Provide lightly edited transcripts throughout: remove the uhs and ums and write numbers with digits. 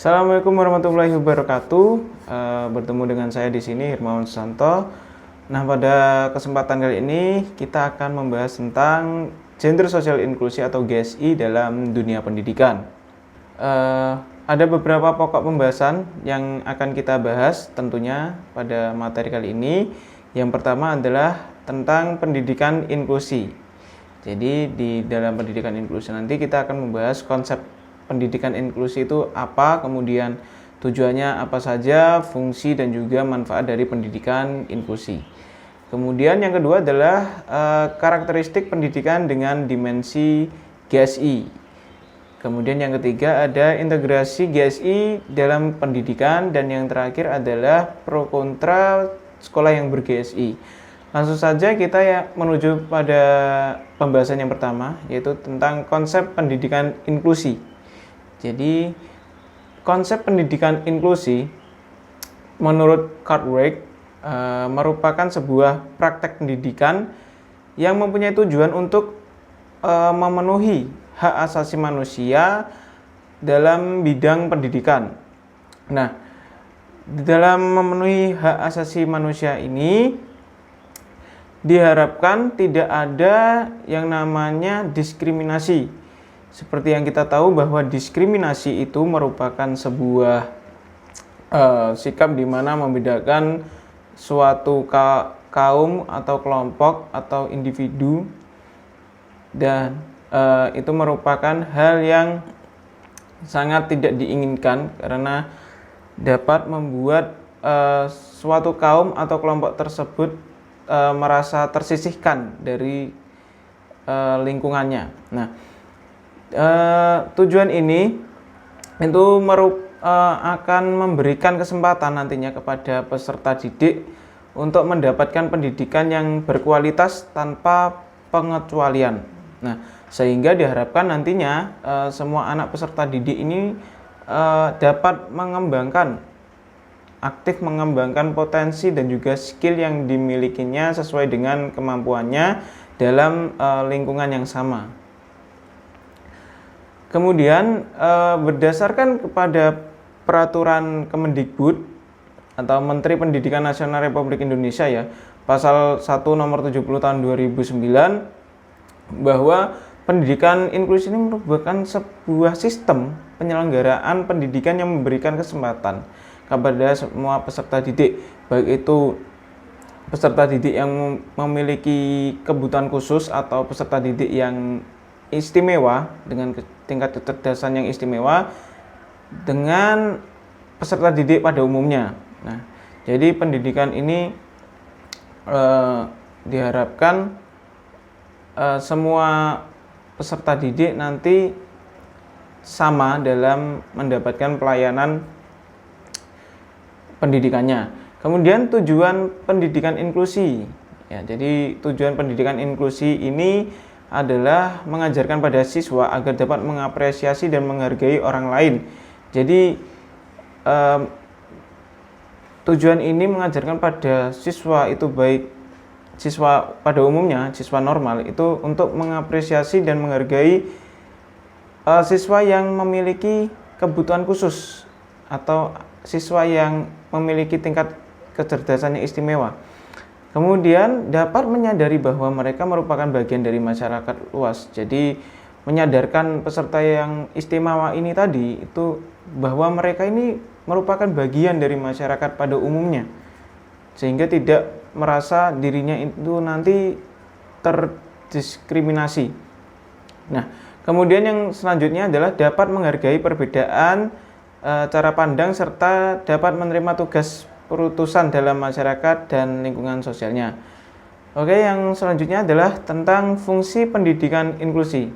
Assalamualaikum warahmatullahi wabarakatuh. Bertemu dengan saya di sini Hermawan Susanto. Nah, pada kesempatan kali ini kita akan membahas tentang gender social inklusi atau GSI dalam dunia pendidikan. Ada beberapa pokok pembahasan yang akan kita bahas tentunya pada materi kali ini. Yang pertama adalah tentang pendidikan inklusi. Jadi di dalam pendidikan inklusi nanti kita akan membahas konsep pendidikan inklusi itu apa, kemudian tujuannya apa saja, fungsi dan juga manfaat dari pendidikan inklusi. Kemudian yang kedua adalah karakteristik pendidikan dengan dimensi GSI. Kemudian yang ketiga ada integrasi GSI dalam pendidikan, dan yang terakhir adalah pro kontra sekolah yang ber-GSI. Langsung saja kita menuju pada pembahasan yang pertama, yaitu tentang konsep pendidikan inklusi. Jadi konsep pendidikan inklusi menurut Cartwright merupakan sebuah praktek pendidikan yang mempunyai tujuan untuk memenuhi hak asasi manusia dalam bidang pendidikan. Nah, di dalam memenuhi hak asasi manusia ini diharapkan tidak ada yang namanya diskriminasi. Seperti yang kita tahu bahwa diskriminasi itu merupakan sebuah sikap di mana membedakan suatu kaum atau kelompok atau individu, dan itu merupakan hal yang sangat tidak diinginkan karena dapat membuat suatu kaum atau kelompok tersebut merasa tersisihkan dari lingkungannya. Nah, tujuan ini itu akan memberikan kesempatan nantinya kepada peserta didik untuk mendapatkan pendidikan yang berkualitas tanpa pengecualian. Nah, sehingga diharapkan nantinya semua anak peserta didik ini dapat aktif mengembangkan potensi dan juga skill yang dimilikinya sesuai dengan kemampuannya dalam lingkungan yang sama. Kemudian berdasarkan kepada peraturan Kemendikbud atau Menteri Pendidikan Nasional Republik Indonesia ya, pasal 1 nomor 70 tahun 2009, bahwa pendidikan inklusi ini merupakan sebuah sistem penyelenggaraan pendidikan yang memberikan kesempatan kepada semua peserta didik, baik itu peserta didik yang memiliki kebutuhan khusus atau peserta didik yang istimewa dengan tingkat kecerdasan yang istimewa dengan peserta didik pada umumnya. Nah, jadi pendidikan ini diharapkan semua peserta didik nanti sama dalam mendapatkan pelayanan pendidikannya. Kemudian tujuan pendidikan inklusi. Ya, jadi tujuan pendidikan inklusi ini adalah mengajarkan pada siswa agar dapat mengapresiasi dan menghargai orang lain. Jadi tujuan ini mengajarkan pada siswa itu, baik siswa pada umumnya, siswa normal itu, untuk mengapresiasi dan menghargai siswa yang memiliki kebutuhan khusus atau siswa yang memiliki tingkat kecerdasan yang istimewa. Kemudian dapat menyadari bahwa mereka merupakan bagian dari masyarakat luas. Jadi menyadarkan peserta yang istimewa ini tadi itu bahwa mereka ini merupakan bagian dari masyarakat pada umumnya, sehingga tidak merasa dirinya itu nanti terdiskriminasi. Nah, kemudian yang selanjutnya adalah dapat menghargai perbedaan cara pandang serta dapat menerima tugas perutusan dalam masyarakat dan lingkungan sosialnya. Oke, yang selanjutnya adalah tentang fungsi pendidikan inklusi.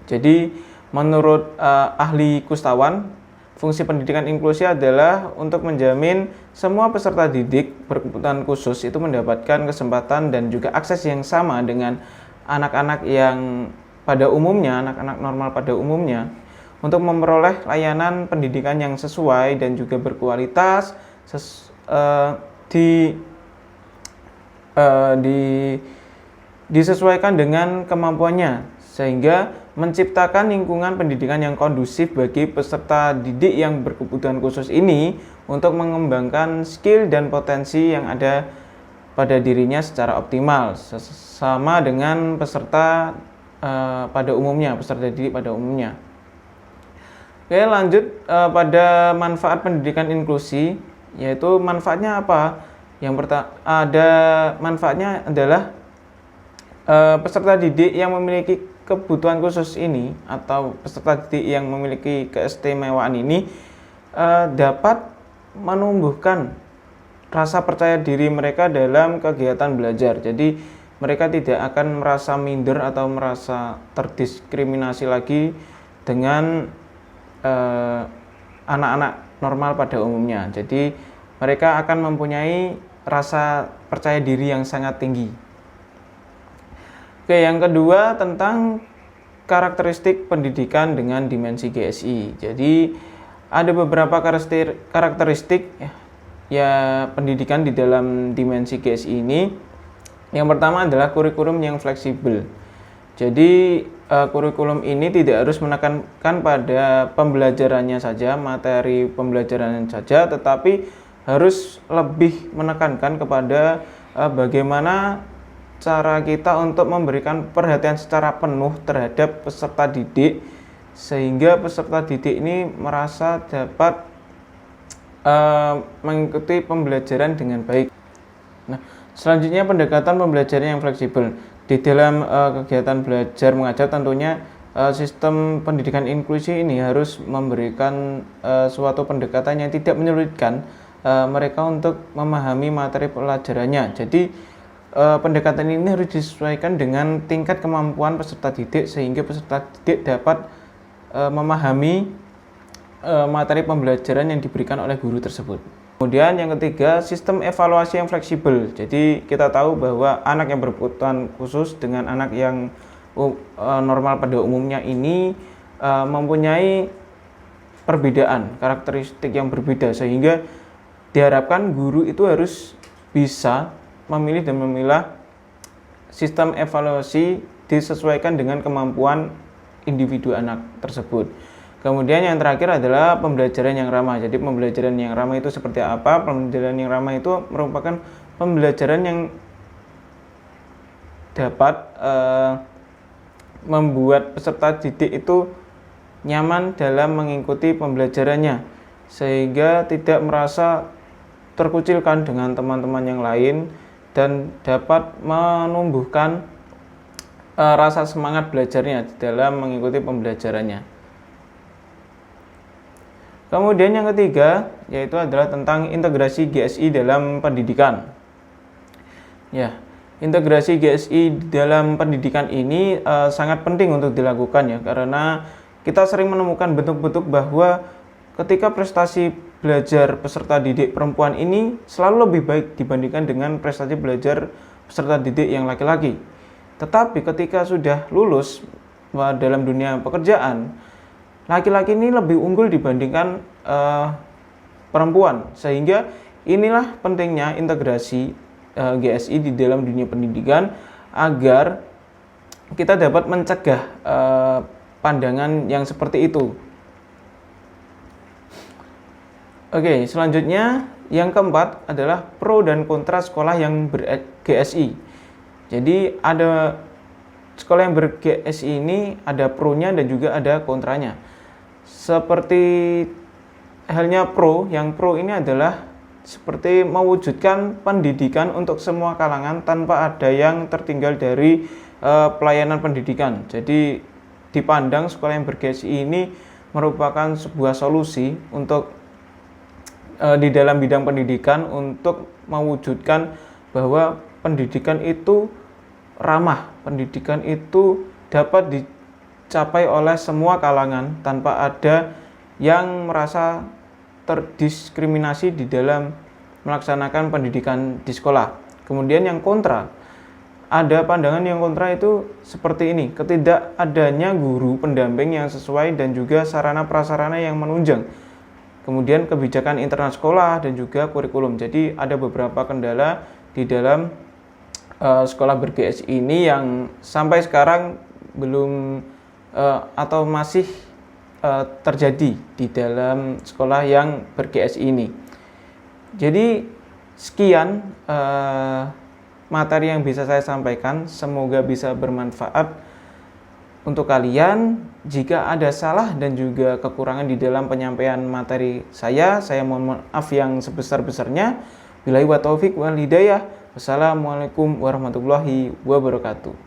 Jadi, menurut ahli Kustawan, fungsi pendidikan inklusi adalah untuk menjamin semua peserta didik berkebutuhan khusus itu mendapatkan kesempatan dan juga akses yang sama dengan anak-anak yang pada umumnya, anak-anak normal pada umumnya, untuk memperoleh layanan pendidikan yang sesuai dan juga berkualitas disesuaikan dengan kemampuannya, sehingga menciptakan lingkungan pendidikan yang kondusif bagi peserta didik yang berkebutuhan khusus ini untuk mengembangkan skill dan potensi yang ada pada dirinya secara optimal, sama dengan peserta peserta didik pada umumnya. Oke, lanjut pada manfaat pendidikan inklusi, yaitu manfaatnya apa? Yang pertama, ada manfaatnya adalah peserta didik yang memiliki kebutuhan khusus ini atau peserta didik yang memiliki keistimewaan ini dapat menumbuhkan rasa percaya diri mereka dalam kegiatan belajar. Jadi mereka tidak akan merasa minder atau merasa terdiskriminasi lagi dengan anak-anak normal pada umumnya. Jadi mereka akan mempunyai rasa percaya diri yang sangat tinggi. Oke, yang kedua tentang karakteristik pendidikan dengan dimensi GSI. Jadi ada beberapa karakteristik ya pendidikan di dalam dimensi GSI ini. Yang pertama adalah kurikulum yang fleksibel. Jadi kurikulum ini tidak harus menekankan pada pembelajarannya saja, materi pembelajarannya saja, tetapi harus lebih menekankan kepada bagaimana cara kita untuk memberikan perhatian secara penuh terhadap peserta didik, sehingga peserta didik ini merasa dapat mengikuti pembelajaran dengan baik. Nah, selanjutnya pendekatan pembelajaran yang fleksibel. Di dalam kegiatan belajar mengajar tentunya sistem pendidikan inklusi ini harus memberikan suatu pendekatan yang tidak menyulitkan mereka untuk memahami materi pelajarannya. Jadi pendekatan ini harus disesuaikan dengan tingkat kemampuan peserta didik sehingga peserta didik dapat memahami materi pembelajaran yang diberikan oleh guru tersebut. Kemudian yang ketiga, sistem evaluasi yang fleksibel. Jadi kita tahu bahwa anak yang berkebutuhan khusus dengan anak yang normal pada umumnya ini mempunyai perbedaan, karakteristik yang berbeda, sehingga diharapkan guru itu harus bisa memilih dan memilah sistem evaluasi disesuaikan dengan kemampuan individu anak tersebut. Kemudian yang terakhir adalah pembelajaran yang ramah. Jadi pembelajaran yang ramah itu seperti apa? Pembelajaran yang ramah itu merupakan pembelajaran yang dapat membuat peserta didik itu nyaman dalam mengikuti pembelajarannya, sehingga tidak merasa terkucilkan dengan teman-teman yang lain dan dapat menumbuhkan rasa semangat belajarnya dalam mengikuti pembelajarannya. Kemudian yang ketiga yaitu adalah tentang integrasi GSI dalam pendidikan. Ya, integrasi GSI dalam pendidikan ini sangat penting untuk dilakukan ya, karena kita sering menemukan bentuk-bentuk bahwa ketika prestasi belajar peserta didik perempuan ini selalu lebih baik dibandingkan dengan prestasi belajar peserta didik yang laki-laki. Tetapi ketika sudah lulus dalam dunia pekerjaan, laki-laki ini lebih unggul dibandingkan perempuan, sehingga inilah pentingnya integrasi GSI di dalam dunia pendidikan agar kita dapat mencegah pandangan yang seperti itu. Oke, selanjutnya yang keempat adalah pro dan kontra sekolah yang ber-GSI. Jadi ada sekolah yang ber-GSI ini ada pro-nya dan juga ada kontranya. Seperti halnya pro, yang pro ini adalah seperti mewujudkan pendidikan untuk semua kalangan tanpa ada yang tertinggal dari pelayanan pendidikan. Jadi dipandang sekolah yang ber-GSI ini merupakan sebuah solusi untuk di dalam bidang pendidikan untuk mewujudkan bahwa pendidikan itu ramah, pendidikan itu dapat dicapai oleh semua kalangan tanpa ada yang merasa terdiskriminasi di dalam melaksanakan pendidikan di sekolah. Kemudian yang kontra, ada pandangan yang kontra itu seperti ini, ketidakadanya guru pendamping yang sesuai dan juga sarana prasarana yang menunjang. Kemudian kebijakan internal sekolah dan juga kurikulum. Jadi ada beberapa kendala di dalam sekolah ber-GSI ini yang sampai sekarang belum atau masih terjadi di dalam sekolah yang ber-GSI ini. Jadi sekian materi yang bisa saya sampaikan, semoga bisa bermanfaat untuk kalian. Jika ada salah dan juga kekurangan di dalam penyampaian materi saya mohon maaf yang sebesar-besarnya. Billahi wa taufiq wal hidayah. Wassalamualaikum warahmatullahi wabarakatuh.